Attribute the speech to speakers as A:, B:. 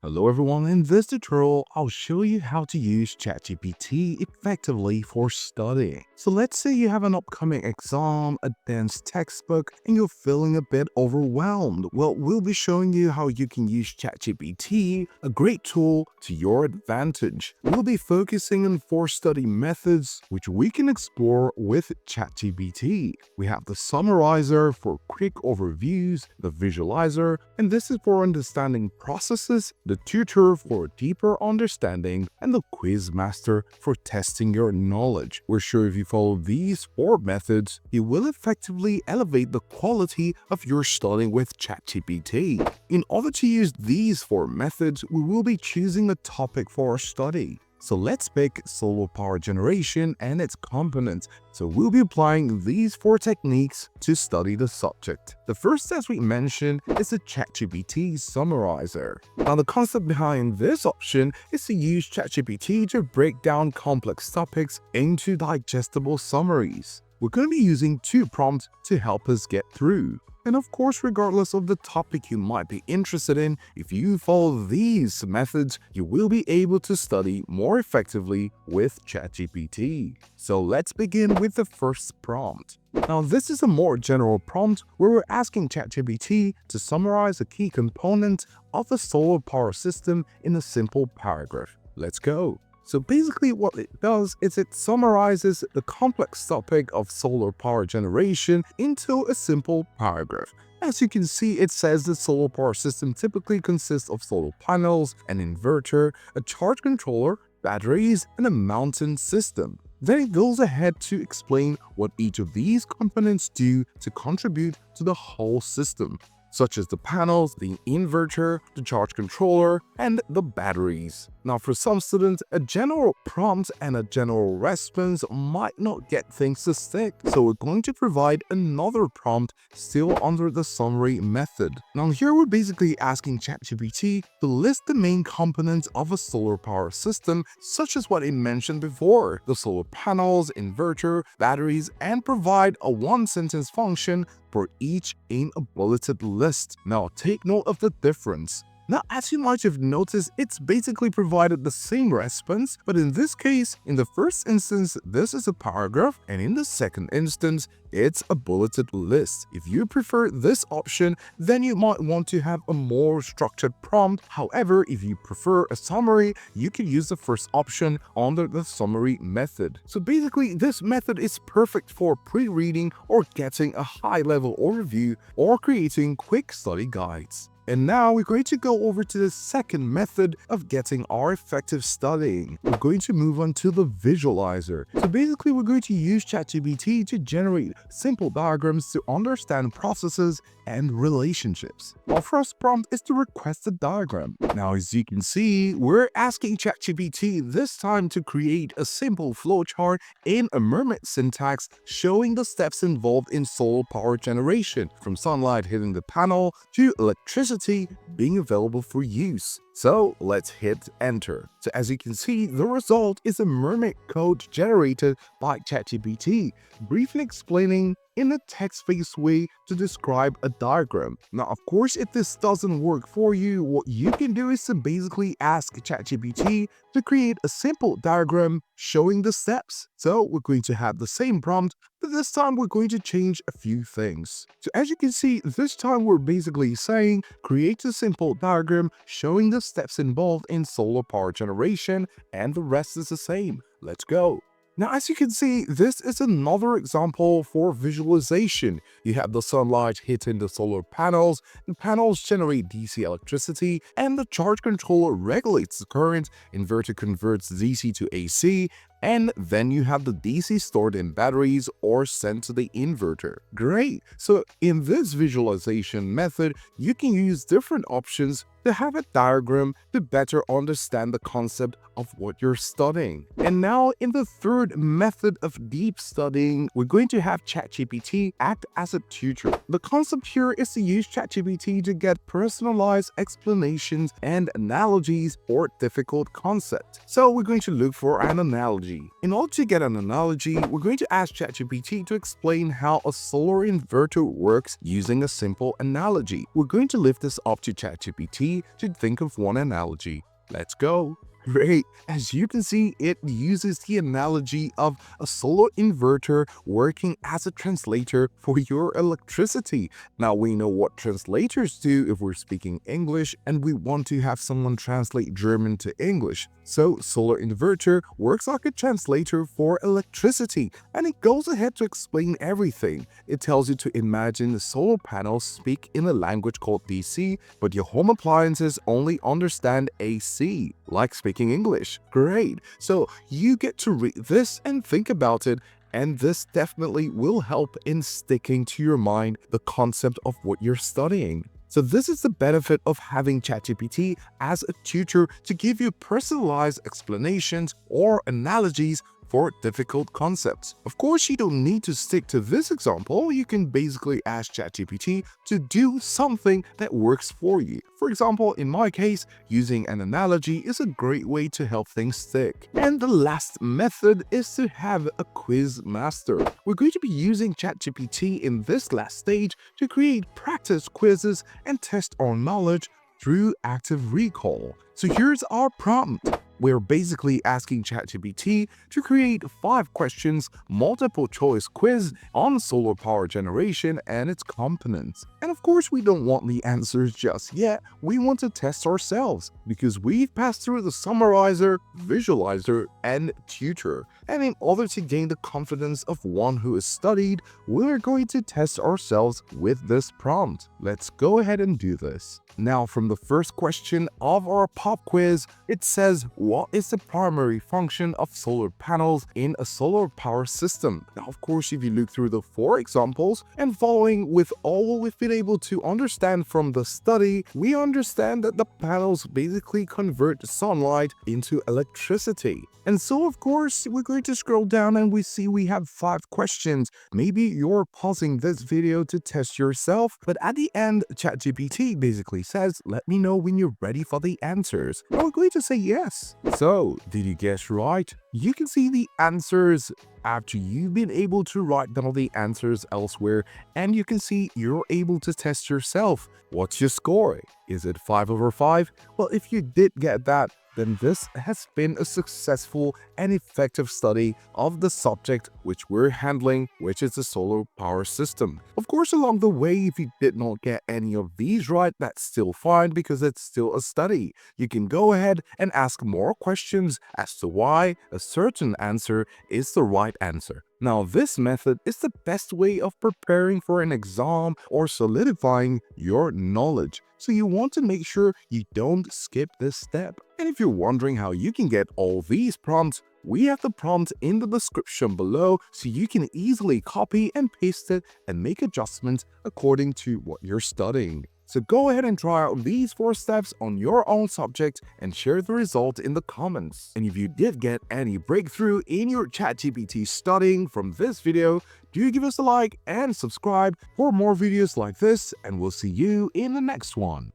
A: Hello everyone, in this tutorial, I'll show you how to use ChatGPT effectively for studying. So let's say you have an upcoming exam, a dense textbook, and you're feeling a bit overwhelmed. Well, we'll be showing you how you can use ChatGPT, a great tool, to your advantage. We'll be focusing on 4 study methods, which we can explore with ChatGPT. We have the summarizer for quick overviews, the visualizer, and this is for understanding processes, the tutor for deeper understanding, and the quiz master for testing your knowledge. We're sure if you follow these 4 methods, you will effectively elevate the quality of your studying with ChatGPT. In order to use these 4 methods, we will be choosing a topic for our study. So let's pick solar power generation and its components. So we'll be applying these 4 techniques to study the subject. The first, as we mentioned, is the ChatGPT summarizer. Now the concept behind this option is to use ChatGPT to break down complex topics into digestible summaries. We're going to be using 2 prompts to help us get through. And of course, regardless of the topic you might be interested in, if you follow these methods, you will be able to study more effectively with ChatGPT. So let's begin with the first prompt. Now, this is a more general prompt where we're asking ChatGPT to summarize a key component of the solar power system in a simple paragraph. Let's go. So basically what it does is it summarizes the complex topic of solar power generation into a simple paragraph. As you can see, it says the solar power system typically consists of solar panels, an inverter, a charge controller, batteries, and a mountain system. Then it goes ahead to explain what each of these components do to contribute to the whole system, such as the panels, the inverter, the charge controller, and the batteries. Now for some students, a general prompt and a general response might not get things to stick, so we're going to provide another prompt still under the summary method. Now here we're basically asking ChatGPT to list the main components of a solar power system, such as what it mentioned before, the solar panels, inverter, batteries, and provide a 1-sentence function for each in a bulleted list. Now take note of the difference. Now, as you might have noticed, it's basically provided the same response, but in this case, in the first instance, this is a paragraph, and in the second instance, it's a bulleted list. If you prefer this option, then you might want to have a more structured prompt. However, if you prefer a summary, you can use the first option under the summary method. So basically, this method is perfect for pre-reading or getting a high-level overview or creating quick study guides. And now we're going to go over to the second method of getting our effective studying. We're going to move on to the visualizer. So basically, we're going to use ChatGPT to generate simple diagrams to understand processes and relationships. Our first prompt is to request a diagram. Now, as you can see, we're asking ChatGPT this time to create a simple flowchart in a Mermaid syntax showing the steps involved in solar power generation, from sunlight hitting the panel to electricity being available for use. So let's hit enter. So as you can see, the result is a Mermaid code generated by ChatGPT, briefly explaining in a text-based way to describe a diagram. Now, of course, if this doesn't work for you, what you can do is to basically ask ChatGPT to create a simple diagram showing the steps. So we're going to have the same prompt, but this time we're going to change a few things. So as you can see, this time we're basically saying create a simple diagram showing the steps involved in solar power generation, and the rest is the same. Let's go. Now, as you can see, this is another example for visualization. You have the sunlight hitting the solar panels, the panels generate DC electricity, and the charge controller regulates the current, inverter converts DC to AC, and then you have the DC stored in batteries or sent to the inverter. Great! So in this visualization method, you can use different options to have a diagram to better understand the concept of what you're studying. And now in the third method of deep studying, we're going to have ChatGPT act as a tutor. The concept here is to use ChatGPT to get personalized explanations and analogies for difficult concepts. So we're going to look for an analogy. In order to get an analogy, we're going to ask ChatGPT to explain how a solar inverter works using a simple analogy. We're going to lift this up to ChatGPT ChatGPT to think of one analogy. Let's go. Great. As you can see, it uses the analogy of a solar inverter working as a translator for your electricity. Now, we know what translators do if we're speaking English and we want to have someone translate German to English. So, solar inverter works like a translator for electricity, and it goes ahead to explain everything. It tells you to imagine the solar panels speak in a language called DC, but your home appliances only understand AC, like speaking English. Great. So you get to read this and think about it, and this definitely will help in sticking to your mind the concept of what you're studying. So this is the benefit of having ChatGPT as a tutor to give you personalized explanations or analogies for difficult concepts. Of course, you don't need to stick to this example. You can basically ask ChatGPT to do something that works for you. For example, in my case, using an analogy is a great way to help things stick. And the last method is to have a quiz master. We're going to be using ChatGPT in this last stage to create practice quizzes and test our knowledge through active recall. So here's our prompt. We're basically asking ChatGPT to create 5 questions multiple choice quiz on solar power generation and its components. And of course, we don't want the answers just yet. We want to test ourselves because we've passed through the summarizer, visualizer, and tutor. And in order to gain the confidence of one who has studied, we're going to test ourselves with this prompt. Let's go ahead and do this. Now, from the first question of our pop quiz, it says, what is the primary function of solar panels in a solar power system? Now, of course, if you look through the 4 examples and following with all we've been able to understand from the study, we understand that the panels basically convert sunlight into electricity. And so, of course, we're going to scroll down and we see we have 5 questions. Maybe you're pausing this video to test yourself, but at the end, ChatGPT basically says, let me know when you're ready for the answers. And we're going to say yes. So, did you guess right? You can see the answers after you've been able to write down the answers elsewhere, and you can see you're able to test yourself. What's your score? Is it 5 over 5? Well, if you did get that, then this has been a successful and effective study of the subject which we're handling, which is the solar power system. Of course, along the way, if you did not get any of these right, that's still fine because it's still a study. You can go ahead and ask more questions as to why a certain answer is the right answer. Now, this method is the best way of preparing for an exam or solidifying your knowledge. So you want to make sure you don't skip this step. And if you're wondering how you can get all these prompts, we have the prompt in the description below so you can easily copy and paste it and make adjustments according to what you're studying. So go ahead and try out these 4 steps on your own subject and share the result in the comments. And if you did get any breakthrough in your ChatGPT studying from this video, do give us a like and subscribe for more videos like this, and we'll see you in the next one.